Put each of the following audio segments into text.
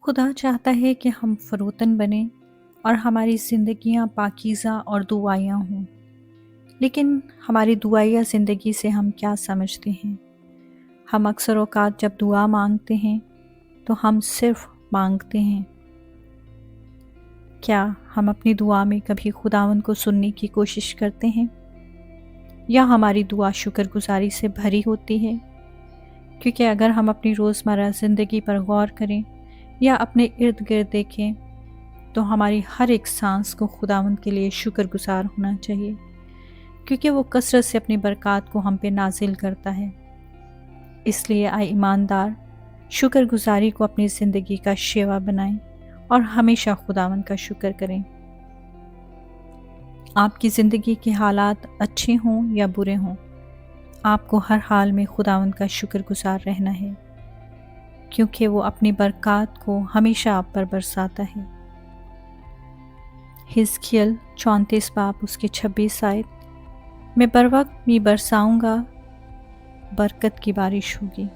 खुदा चाहता है कि हम फ़रोतन बनें और हमारी ज़िंदगियाँ पाकीज़ा और दुआयाँ हों। लेकिन हमारी दुआया ज़िंदगी से हम क्या समझते हैं? हम अक्सर औक़ात जब दुआ मांगते हैं तो हम सिर्फ़ मांगते हैं। क्या हम अपनी दुआ में कभी खुदावंद को सुनने की कोशिश करते हैं? या हमारी दुआ शुक्रगुज़ारी से भरी होती है? क्योंकि अगर हम अपनी रोज़मर्रा ज़िंदगी पर गौर करें या अपने इर्द-गिर्द देखें तो हमारी हर एक सांस को खुदावंद के लिए शुक्रगुज़ार होना चाहिए, क्योंकि वो कसरत से अपनी बरक़ात को हम पे नाज़िल करता है। इसलिए आए ईमानदार शुक्रगुज़ारी को अपनी ज़िंदगी का शेवा बनाएं और हमेशा खुदावंद का शुक्र करें। आपकी ज़िंदगी के हालात अच्छे हों या बुरे हों, आपको हर हाल में खुदावंद का शुक्रगुज़ार रहना है, क्योंकि वो अपनी बरक़ात को हमेशा आप पर बरसाता है। हिजकिय्याल 34 बाब उसके 26 आयत, मैं बरवक्त मी बरसाऊँगा, बरकत की बारिश होगी।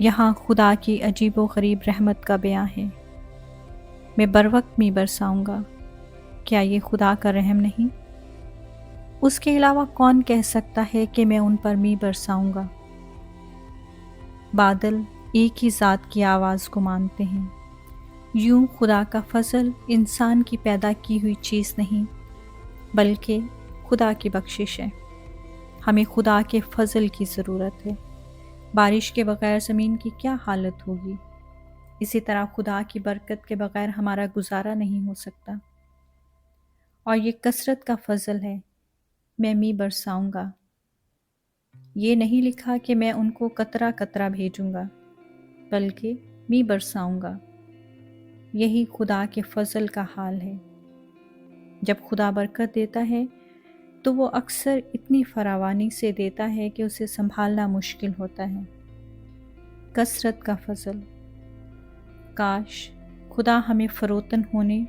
यहाँ खुदा की अजीब व गरीब रहमत का बयां है। मैं बरवक्त मी बरसाऊँगा, क्या ये खुदा का रहम नहीं? उसके अलावा कौन कह सकता है कि मैं उन पर मी बरसाऊँगा? बादल एक ही ज़ात की आवाज़ को मानते हैं। यूं खुदा का फजल इंसान की पैदा की हुई चीज़ नहीं, बल्कि खुदा की बख्शिश है। हमें खुदा के फजल की ज़रूरत है। बारिश के बग़ैर ज़मीन की क्या हालत होगी? इसी तरह खुदा की बरकत के बग़ैर हमारा गुजारा नहीं हो सकता। और ये कसरत का फजल है, मैं मी बरसाऊँगा। ये नहीं लिखा कि मैं उनको कतरा कतरा भेजूँगा, बल्कि मी बरसाऊँगा। यही खुदा के फजल का हाल है। जब खुदा बरकत देता है तो वो अक्सर इतनी फरावानी से देता है कि उसे संभालना मुश्किल होता है। कसरत का फजल, काश खुदा हमें फ़रोतन होने,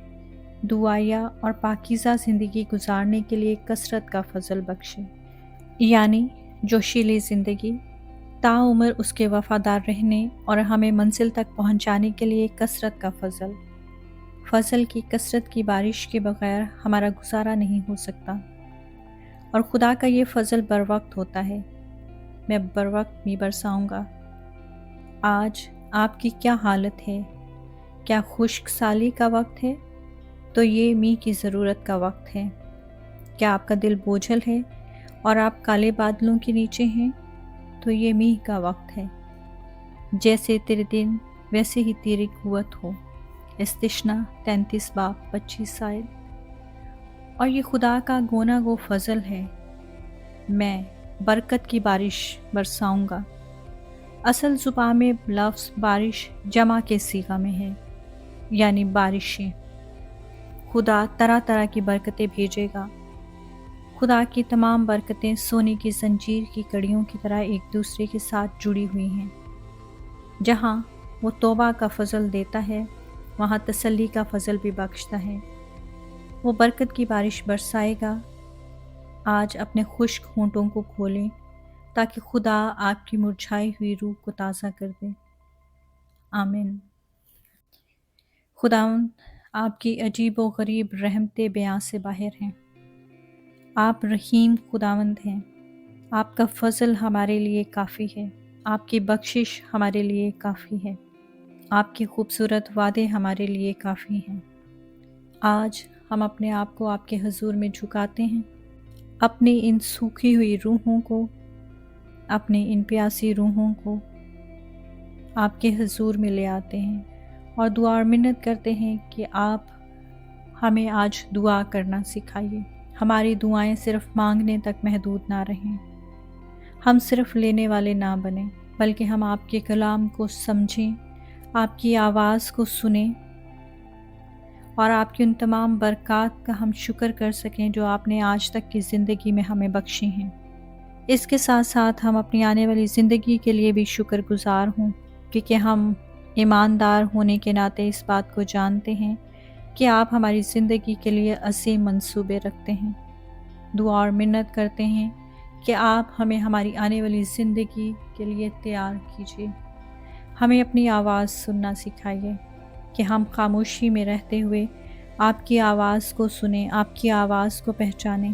दुआया और पाकीज़ा ज़िंदगी गुजारने के लिए कसरत का फजल बख्शे, यानी जोशीली ज़िंदगी, ताउम्र उसके वफ़ादार रहने और हमें मंजिल तक पहुँचाने के लिए कसरत का फजल। फजल की कसरत की बारिश के बग़ैर हमारा गुजारा नहीं हो सकता, और खुदा का ये फजल बर वक्त होता है। मैं बर वक्त मी बरसाऊँगा। आज आपकी क्या हालत है? क्या खुश्क साली का वक्त है? तो ये मी की ज़रूरत का वक्त है। क्या आपका दिल बोझल है और आप काले बादलों के नीचे हैं? तो ये मी का वक्त है। जैसे तेरे दिन वैसे ही तेरी कुव्वत हो। इस्तिश्ना 33 बाब 25 आयत। और ये खुदा का गोना गो फजल है, मैं बरकत की बारिश बरसाऊँगा। असल ज़ुबान में लफ्ज़ बारिश जमा के सीगा में है, यानी बारिशें। खुदा तरह तरह की बरकतें भेजेगा। खुदा की तमाम बरकतें सोने की ज़ंजीर की कड़ियों की तरह एक दूसरे के साथ जुड़ी हुई हैं। जहाँ वो तौबा का फजल देता है, वहाँ तसल्ली का फजल भी बख्शता है। वो बरकत की बारिश बरसाएगा। आज अपने खुश्क होंठों को खोलें ताकि खुदा आपकी मुरझाई हुई रूह को ताज़ा कर दे। आमीन। खुदावंद आपकी अजीब व गरीब रहमतें बयां से बाहर हैं। आप रहीम खुदावंद हैं। आपका फजल हमारे लिए काफ़ी है। आपकी बख्शिश हमारे लिए काफ़ी है। आपके खूबसूरत वादे हमारे लिए काफ़ी हैं। आज हम अपने आप को आपके हुजूर में झुकाते हैं। अपनी इन सूखी हुई रूहों को, अपनी इन प्यासी रूहों को आपके हुजूर में ले आते हैं और दुआ और मिन्नत करते हैं कि आप हमें आज दुआ करना सिखाइए। हमारी दुआएं सिर्फ़ मांगने तक महदूद ना रहें। हम सिर्फ़ लेने वाले ना बने, बल्कि हम आपके कलाम को समझें, आपकी आवाज़ को सुनें और आपकी उन तमाम बरक़ात का हम शुक्र कर सकें जो आपने आज तक की ज़िंदगी में हमें बख्शी हैं। इसके साथ साथ हम अपनी आने वाली ज़िंदगी के लिए भी शुक्रगुज़ार हों, क्योंकि हम ईमानदार होने के नाते इस बात को जानते हैं कि आप हमारी ज़िंदगी के लिए असीम मंसूबे रखते हैं। दुआ और मिन्नत करते हैं कि आप हमें हमारी आने वाली ज़िंदगी के लिए तैयार कीजिए। हमें अपनी आवाज़ सुनना सिखाइए। کہ ہم خاموشی میں رہتے ہوئے آپ کی آواز کو سنیں، آپ کی آواز کو پہچانیں،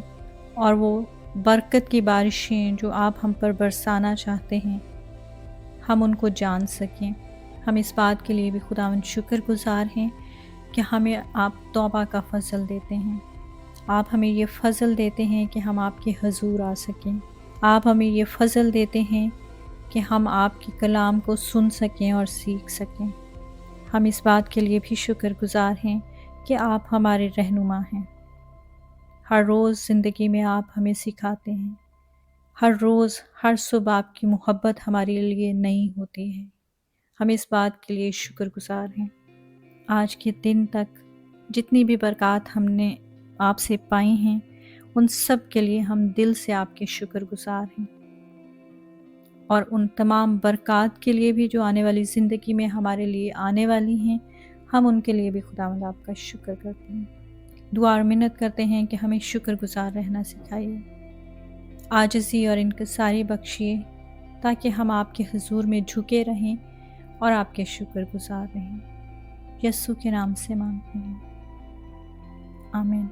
اور وہ برکت کی بارشیں جو آپ ہم پر برسانا چاہتے ہیں ہم ان کو جان سکیں۔ ہم اس بات کے لیے بھی خداوند شکر گزار ہیں کہ ہمیں آپ توبہ کا فضل دیتے ہیں۔ آپ ہمیں یہ فضل دیتے ہیں کہ ہم آپ کے حضور آ سکیں۔ آپ ہمیں یہ فضل دیتے ہیں کہ ہم آپ کے کلام کو سن سکیں اور سیکھ سکیں۔ ہم اس بات کے لیے بھی شکر گزار ہیں کہ آپ ہمارے رہنما ہیں۔ ہر روز زندگی میں آپ ہمیں سکھاتے ہیں۔ ہر روز، ہر صبح آپ کی محبت ہمارے لیے نئی ہوتی ہے۔ ہم اس بات کے لیے شکر گزار ہیں۔ آج کے دن تک جتنی بھی برکات ہم نے آپ سے پائی ہیں ان سب کے لیے ہم دل سے آپ کے شکر گزار ہیں، اور ان تمام برکات کے لیے بھی جو آنے والی زندگی میں ہمارے لیے آنے والی ہیں ہم ان کے لیے بھی خداوند آپ کا شکر کرتے ہیں۔ دعا اور منت کرتے ہیں کہ ہمیں شکر گزار رہنا سکھائیے، عاجزی اور انکساری بخشیے، تاکہ ہم آپ کے حضور میں جھکے رہیں اور آپ کے شکر گزار رہیں۔ یسوع کے نام سے مانگتے ہیں، آمین۔